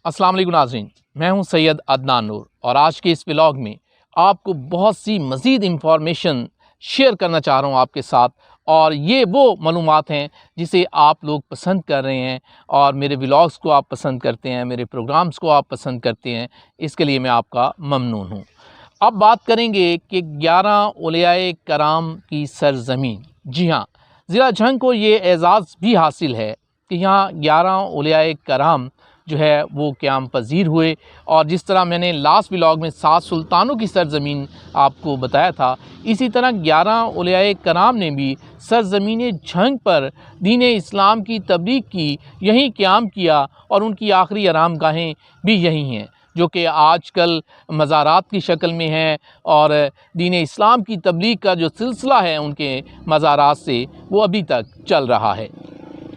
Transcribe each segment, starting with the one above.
अस्सलाम वालेकुम नाज़रीन, मैं हूं सैयद अदनान नूर और आज के इस व्लॉग में आपको बहुत सी मज़ीद इंफॉर्मेशन शेयर करना चाह रहा हूं आपके साथ। और ये वो मालूमात हैं जिसे आप लोग पसंद कर रहे हैं और मेरे व्लॉग्स को आप पसंद करते हैं, मेरे प्रोग्राम्स को आप पसंद करते हैं। इसके लिए मैं आपका ममनून हूँ। अब बात करेंगे कि 11 औलियाए कराम की सरज़मीन। जी हाँ, ज़िला झंग को ये एज़ाज़ भी हासिल है कि यहाँ 11 औलियाए कराम जो है वो क़याम पज़ीर हुए। और जिस तरह मैंने लास्ट व्लॉग में 7 सुल्तानों की सरज़मीन आपको बताया था, इसी तरह 11 औलियाए कराम ने भी सरज़मीन झंग पर दीन इस्लाम की तबलीग की, यहीं क़याम किया और उनकी आखिरी आरामगाहें भी यहीं हैं, जो कि आजकल मज़ारात की शक्ल में हैं। और दीन इस्लाम की तबलीग का जो सिलसिला है उनके मज़ारात से, वो अभी तक चल रहा है।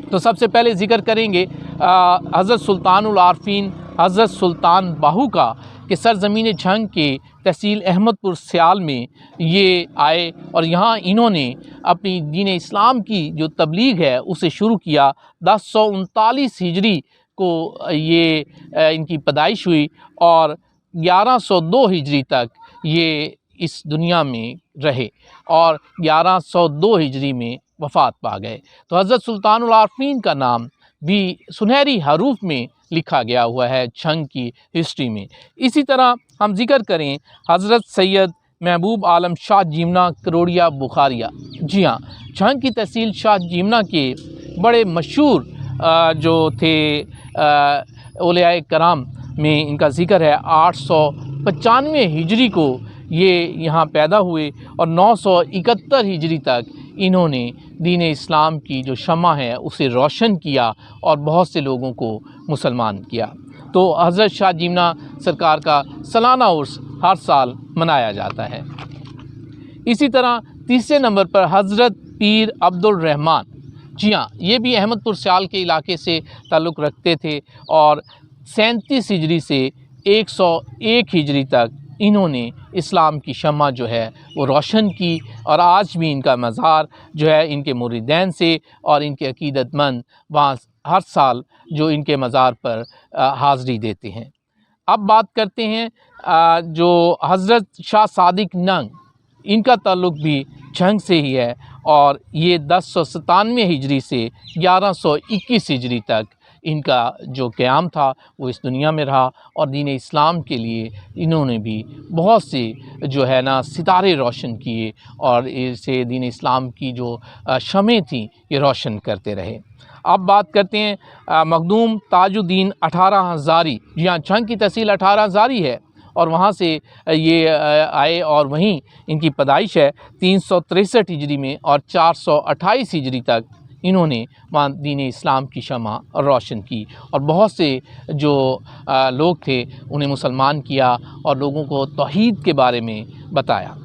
तो सबसे पहले ज़िक्र करेंगे हज़रत सुल्तानुल आरफीन हज़रत सुल्तान बाहू का, कि सरज़मीन झंग के तहसील अहमदपुर सियाल में ये आए और यहाँ इन्होंने अपनी दीन इस्लाम की जो तबलीग है उसे शुरू किया। 1039 हिजरी को ये इनकी पैदाइश हुई और 1102 हिजरी तक ये इस दुनिया में रहे और 1102 हिजरी में वफ़ात पा गए। तो हज़रत सुल्तानुल आरफीन का नाम भी सुनहरी हरूफ में लिखा गया हुआ है झंग की हिस्ट्री में। इसी तरह हम जिक्र करें हज़रत सैयद महबूब आलम शाह जीमना करोड़िया बुखारिया। जी हाँ, झंग की तहसील शाह जीमना के बड़े मशहूर जो थे औलियाए कराम में इनका ज़िक्र है। 895 हिजरी को ये यहाँ पैदा हुए और 971 हिजरी तक इन्होंने दीन इस्लाम की जो शम्मा है उसे रोशन किया और बहुत से लोगों को मुसलमान किया। तो हज़रत शाह जीमना सरकार का सालाना उर्स हर साल मनाया जाता है। इसी तरह तीसरे नंबर पर हज़रत पीर अब्दुल रहमान। जी हाँ, ये भी अहमदपुर सियाल के इलाके से ताल्लुक़ रखते थे और 37 हिजरी से 101 हिजरी तक इन्होंने इस्लाम की शम्मा जो है वो रोशन की। और आज भी इनका मज़ार जो है इनके मुरीदैन से और इनके अकीदतमंद वहाँ हर साल जो इनके मज़ार पर हाज़री देते हैं। अब बात करते हैं जो हज़रत शाह सादिक नंग, इनका ताल्लुक़ भी झंग से ही है और ये 1097 हिजरी से 1121 हिजरी तक इनका जो क़याम था वो इस दुनिया में रहा और दीन इस्लाम के लिए इन्होंने भी बहुत से जो है ना सितारे रोशन किए और इसे दीन इस्लाम की जो शमें थी ये रोशन करते रहे। अब बात करते हैं मखदूम ताजुद्दीन 18 हज़ारी। जी हाँ, झंग की तहसील 18 हज़ारी है और वहाँ से ये आए और वहीं इनकी पैदाइश है 363 हिजरी में और 428 हिजरी तक इन्होंने वहाँ दीन इस्लाम की शम्मा रोशन की और बहुत से जो लोग थे उन्हें मुसलमान किया और लोगों को तौहीद के बारे में बताया।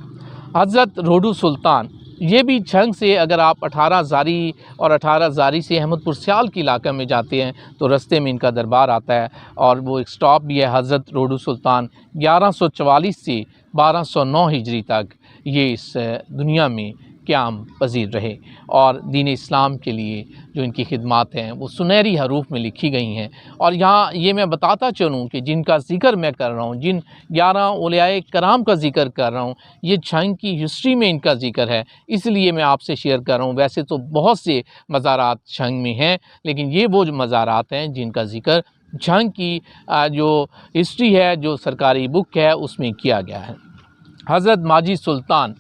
हज़रत रोडू सुल्तान, ये भी झंग से, अगर आप 18 हज़ारी और 18 हज़ारी से अहमदपुर सियाल के इलाके में जाते हैं तो रास्ते में इनका दरबार आता है और वो एक स्टॉप भी है हज़रत रोडू सुल्तान। 1144 से 1209 हिजरी तक ये इस दुनिया में क़याम पज़ीर रहे और दीन इस्लाम के लिए जो इनकी खिदमात हैं वो सुनहरी हरूफ में लिखी गई हैं। और यहाँ ये मैं बताता चलूँ कि जिनका ज़िक्र मैं कर रहा हूँ, जिन 11 औलियाए कराम का ज़िक्र कर रहा हूँ, ये झंग की हिस्ट्री में इनका ज़िक्र है, इसलिए मैं आपसे शेयर कर रहा हूँ। वैसे तो बहुत से मज़ारात झंग में हैं, लेकिन ये वो जो मज़ारात हैं जिनका ज़िक्र झंग की जो हिस्ट्री है, जो सरकारी बुक है, उसमें किया गया है। हज़रत माजी सुल्तान,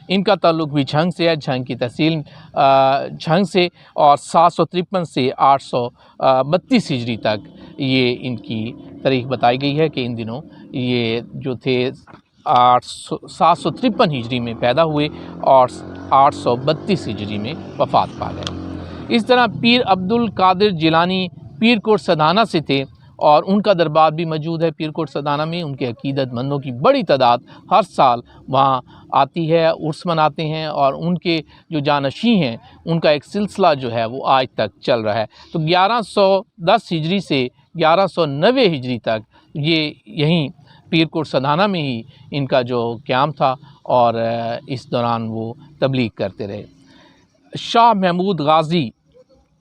इनका ताल्लुक़ भी झंग से है। झंग की तहसील झंग से और 753 से 832 हिजरी तक ये इनकी तारीख़ बताई गई है कि इन दिनों ये जो थे 753 हिजरी में पैदा हुए और 832 हिजरी में वफ़ात पा गए। इस तरह पीर अब्दुल कादिर जिलानी पीरकोट सदाना से थे और उनका दरबार भी मौजूद है पीरकोट सदाना में। उनके अकीदतमंदों की बड़ी तादाद हर साल वहाँ आती है, उर्स मनाते हैं और उनके जो जानशी हैं उनका एक सिलसिला जो है वो आज तक चल रहा है। तो 1110 हिजरी से 1190 हिजरी तक ये यहीं पीरकोट सदाना में ही इनका जो क़याम था और इस दौरान वो तबलीग करते रहे। शाह महमूद गाज़ी,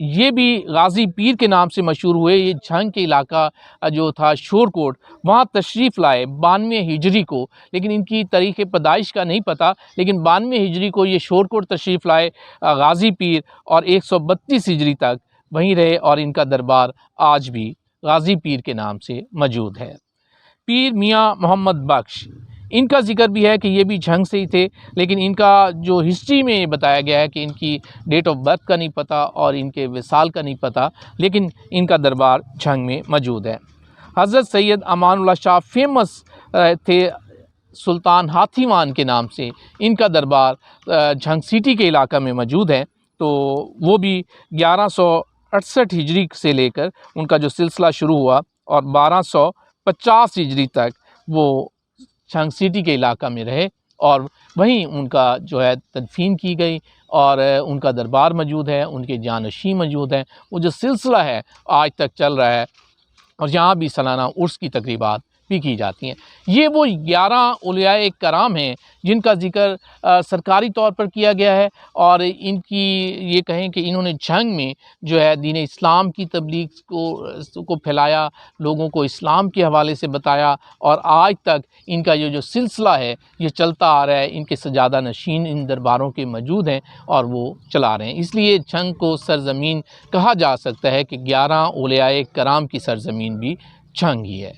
یہ بھی غازی پیر کے نام سے مشہور ہوئے۔ یہ جھنگ کے علاقہ جو تھا شورکوٹ، وہاں تشریف لائے 92 ہجری کو، لیکن ان کی تاریخ پیدائش کا نہیں پتہ، لیکن 92 ہجری کو یہ شورکوٹ تشریف لائے غازی پیر، اور 132 ہجری تک وہیں رہے، اور ان کا دربار آج بھی غازی پیر کے نام سے موجود ہے۔ پیر میاں محمد بخش، ان کا ذکر بھی ہے کہ یہ بھی جھنگ سے ہی تھے، لیکن ان کا جو ہسٹری میں بتایا گیا ہے کہ ان کی ڈیٹ آف برتھ کا نہیں پتہ اور ان کے وصال کا نہیں پتہ، لیکن ان کا دربار جھنگ میں موجود ہے۔ حضرت سید امان اللہ شاہ فیمس تھے سلطان ہاتھی کے نام سے، ان کا دربار جھنگ سٹی کے علاقہ میں موجود ہے، تو وہ بھی 1168 ہجری سے لے کر ان کا جو سلسلہ شروع ہوا اور 1250 ہجری تک وہ جھنگ سٹی کے علاقہ میں رہے، اور وہیں ان کا جو ہے تدفین کی گئی، اور ان کا دربار موجود ہے، ان کے جانشین موجود ہیں۔ وہ جو سلسلہ ہے آج تک چل رہا ہے، اور یہاں بھی سالانہ عرس کی تقریبات بھی کی جاتی ہیں۔ یہ وہ 11 اولیاء کرام ہیں جن کا ذکر سرکاری طور پر کیا گیا ہے، اور ان کی یہ کہیں کہ انہوں نے جھنگ میں جو ہے دین اسلام کی تبلیغ کو پھیلایا، لوگوں کو اسلام کے حوالے سے بتایا، اور آج تک ان کا یہ جو سلسلہ ہے یہ چلتا آ رہا ہے۔ ان کے سجادہ نشین ان درباروں کے موجود ہیں اور وہ چلا رہے ہیں، اس لیے جھنگ کو سرزمین کہا جا سکتا ہے کہ 11 اولیاء کرام کی سرزمین بھی جھنگ ہی ہے۔